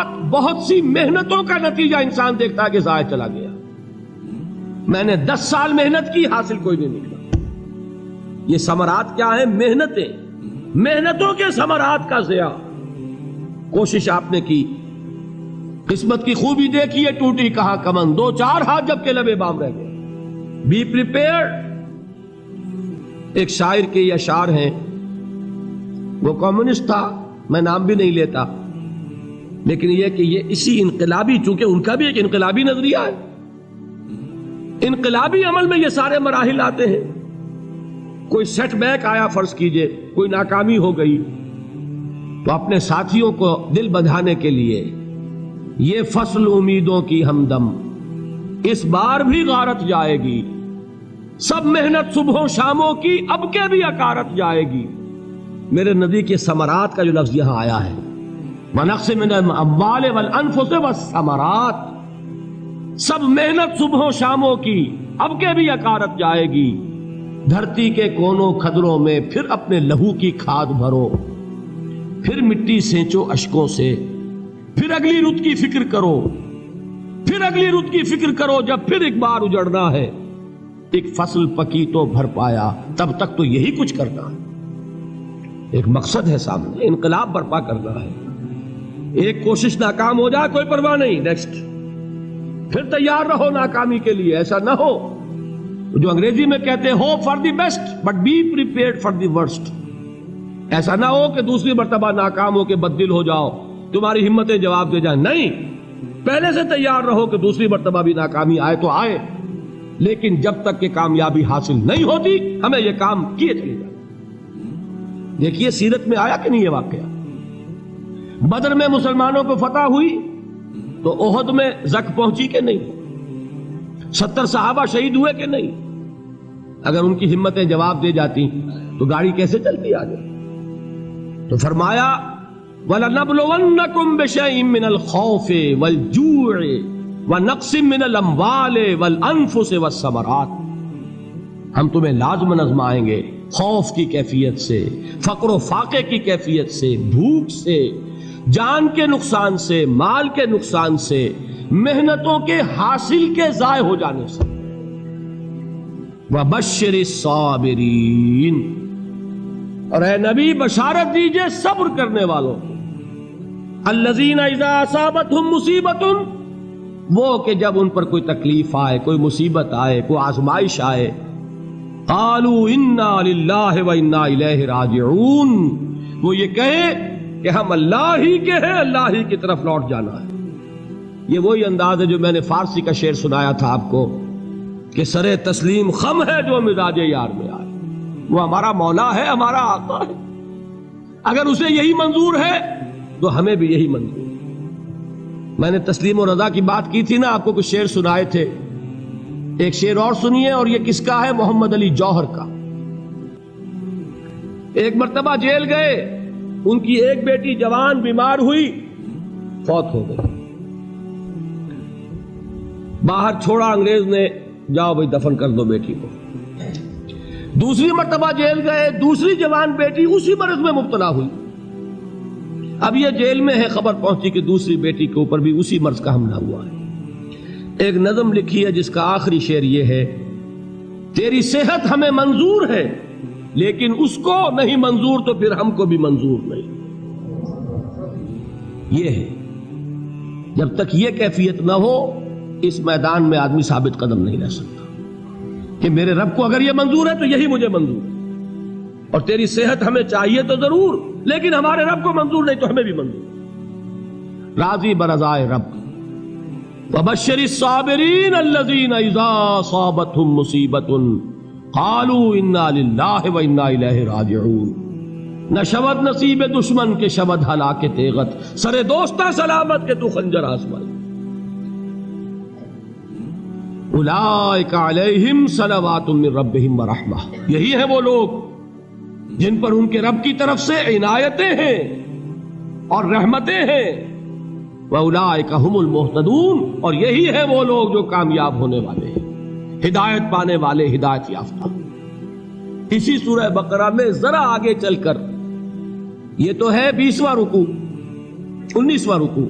ثمرات، بہت سی محنتوں کا نتیجہ انسان دیکھتا ہے کہ ضائع چلا گیا. میں نے 10 سال محنت کی، حاصل کوئی نہیں نکلا. یہ ثمرات کیا ہیں؟ محنتیں، محنتوں کے ثمرات کا ضیاع. کوشش آپ نے کی، قسمت کی خوبی دیکھی ہے، ٹوٹی کہاں کمن، 2-4 ہاتھ جب کے لبے بام رہ گئے. Be prepared. ایک شاعر کے یہ اشعار ہیں، وہ کمیونسٹ تھا، میں نام بھی نہیں لیتا، لیکن یہ کہ یہ اسی انقلابی، چونکہ ان کا بھی ایک انقلابی نظریہ ہے، انقلابی عمل میں یہ سارے مراحل آتے ہیں. کوئی سیٹ بیک آیا فرض کیجئے، کوئی ناکامی ہو گئی، تو اپنے ساتھیوں کو دل بندھانے کے لیے یہ فصل امیدوں کی ہمدم اس بار بھی غارت جائے گی، سب محنت صبحوں شاموں کی اب کے بھی اکارت جائے گی. میرے نبی کے ثمرات کا جو لفظ یہاں آیا ہے، وَنَقْصٍ مِّنَ الْأَمْوَالِ وَالْأَنفُسِ وَالثَّمَرَاتِ، سب محنت صبحوں شاموں کی اب کے بھی اکارت جائے گی. دھرتی کے کونوں کھدروں میں پھر اپنے لہو کی کھاد بھرو، پھر مٹی سینچو اشکوں سے، پھر اگلی رت کی فکر کرو، پھر اگلی رت کی فکر کرو، جب پھر ایک بار اجڑنا ہے. ایک فصل پکی تو بھر پایا، تب تک تو یہی کچھ کرنا ہے. ایک مقصد ہے سامنے، انقلاب برپا کرنا ہے. ایک کوشش ناکام ہو جائے کوئی پرواہ نہیں، نیکسٹ. پھر تیار رہو ناکامی کے لیے. ایسا نہ ہو جو انگریزی میں کہتے ہیں hope for the best but be prepared for the worst. ایسا نہ ہو کہ دوسری مرتبہ ناکام ہو کے بددل ہو جاؤ، تمہاری ہمتیں جواب دے جائیں. نہیں، پہلے سے تیار رہو کہ دوسری مرتبہ بھی ناکامی آئے تو آئے، لیکن جب تک کہ کامیابی حاصل نہیں ہوتی ہمیں یہ کام کیے چلے جائیں. دیکھیے سیرت میں آیا کہ نہیں یہ واقعہ. بدر میں مسلمانوں کو فتح ہوئی تو احد میں زک پہنچی کہ نہیں؟ 70 صحابہ شہید ہوئے کہ نہیں؟ اگر ان کی ہمتیں جواب دے جاتی تو گاڑی کیسے چلتی آگے؟ تو فرمایا وَلَنَبْلُوَنَّكُمْ بِشَيْءٍ مِّنَ الْخَوْفِ وَالْجُوعِ وَنَقْصٍ مِّنَ الْأَمْوَالِ وَالْأَنفُسِ وَالثَّمَرَاتِ. ہم تمہیں لازم آزمائیں گے، خوف کی کیفیت سے، فقر و فاقے کی کیفیت سے، بھوک سے، جان کے نقصان سے، مال کے نقصان سے، محنتوں کے حاصل کے ضائع ہو جانے سے. وَبَشِّرِ الصَّابِرِينَ، اور اے نبی بشارت دیجئے صبر کرنے والوں کو. الَّذِينَ إِذَا أَصَابَتْهُمْ مُصِيبَةٌ، وہ کہ جب ان پر کوئی تکلیف آئے، کوئی مصیبت آئے، کوئی آزمائش آئے، قالوا انا للہ وانا الیہ راجعون، وہ یہ کہیں کہ ہم اللہ ہی کے ہیں، اللہ ہی کی طرف لوٹ جانا ہے. یہ وہی انداز ہے جو میں نے فارسی کا شعر سنایا تھا آپ کو کہ سرے تسلیم خم ہے جو مزاج یار میں آئے. وہ ہمارا مولا ہے، ہمارا آقا ہے. اگر اسے یہی منظور ہے تو ہمیں بھی یہی منظور ہے. میں نے تسلیم و رضا کی بات کی تھی نا، آپ کو کچھ شعر سنائے تھے. ایک شعر اور سنیے، اور یہ کس کا ہے؟ محمد علی جوہر کا. ایک مرتبہ جیل گئے، ان کی ایک بیٹی جوان بیمار ہوئی، فوت ہو گئی. باہر چھوڑا انگریز نے، جاؤ بھائی دفن کر دو بیٹی کو. دوسری مرتبہ جیل گئے، دوسری جوان بیٹی اسی مرض میں مبتلا ہوئی. اب یہ جیل میں ہے، خبر پہنچی کہ دوسری بیٹی کے اوپر بھی اسی مرض کا حملہ ہوا ہے. ایک نظم لکھی ہے جس کا آخری شعر یہ ہے، تیری صحت ہمیں منظور ہے لیکن اس کو نہیں منظور تو پھر ہم کو بھی منظور نہیں. یہ ہے، جب تک یہ کیفیت نہ ہو اس میدان میں آدمی ثابت قدم نہیں رہ سکتا کہ میرے رب کو اگر یہ منظور ہے تو یہی مجھے منظور ہے، اور تیری صحت ہمیں چاہیے تو ضرور، لیکن ہمارے رب کو منظور نہیں تو ہمیں بھی منظور. راضی برضائے رب. وَبَشِّرِ الصَّابِرِينَ الَّذِينَ إِذَا أَصَابَتْهُمْ مُصِيبَةٌ قَالُوا إِنَّا لِلَّهِ وَإِنَّا إِلَيْهِ رَاجِعُونَ. نہ شود نصیب دشمن کے شود ہلاک تیغت، سرے دوستہ سلامت کے تو خنجر آزمائے. اولئک علیہم صلوات من ربہم ورحمہ، یہی ہیں وہ لوگ جن پر ان کے رب کی طرف سے عنایتیں ہیں اور رحمتیں ہیں. وَأُولَئِكَ هُمُ الْمُهْتَدُونَ، اور یہی ہے وہ لوگ جو کامیاب ہونے والے ہیں، ہدایت پانے والے، ہدایت یافتہ. اسی سورہ بقرہ میں ذرا آگے چل کر، یہ تو ہے 20واں رکوع، 19واں رکوع،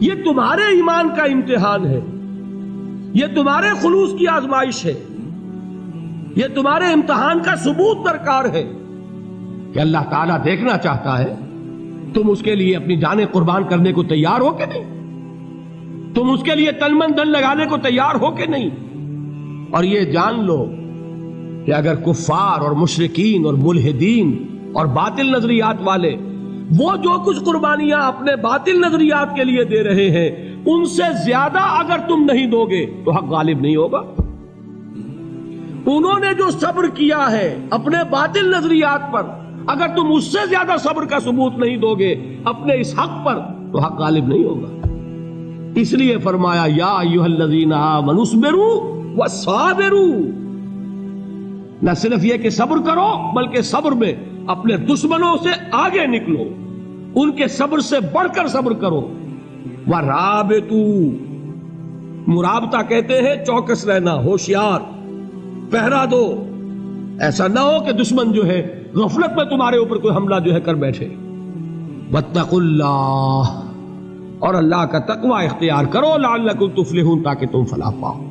یہ تمہارے ایمان کا امتحان ہے، یہ تمہارے خلوص کی آزمائش ہے، یہ تمہارے امتحان کا ثبوت درکار ہے کہ اللہ تعالیٰ دیکھنا چاہتا ہے تم اس کے لیے اپنی جانیں قربان کرنے کو تیار ہو کہ نہیں، تم اس کے لیے تن من دھن لگانے کو تیار ہو کہ نہیں۔ اور یہ جان لو کہ اگر کفار اور مشرکین اور ملحدین اور باطل نظریات والے وہ جو کچھ قربانیاں اپنے باطل نظریات کے لیے دے رہے ہیں ان سے زیادہ اگر تم نہیں دو گے تو حق غالب نہیں ہوگا۔ انہوں نے جو صبر کیا ہے اپنے باطل نظریات پر، اگر تم اس سے زیادہ صبر کا ثبوت نہیں دو گے اپنے اس حق پر تو حق غالب نہیں ہوگا۔ اس لیے فرمایا یا ایھا الذین آمنوا اصبروا وصابروا، نہ صرف یہ کہ صبر کرو بلکہ صبر میں اپنے دشمنوں سے آگے نکلو، ان کے صبر سے بڑھ کر صبر کرو۔ ورابطوا، مرابطہ کہتے ہیں چوکس رہنا، ہوشیار، پہرا دو، ایسا نہ ہو کہ دشمن جو ہے غفلت میں تمہارے اوپر کوئی حملہ جو ہے کر بیٹھے۔ واتقوا اللہ، اور اللہ کا تقوی اختیار کرو، لعلکم تفلحون، تاکہ تم فلاح پاؤ۔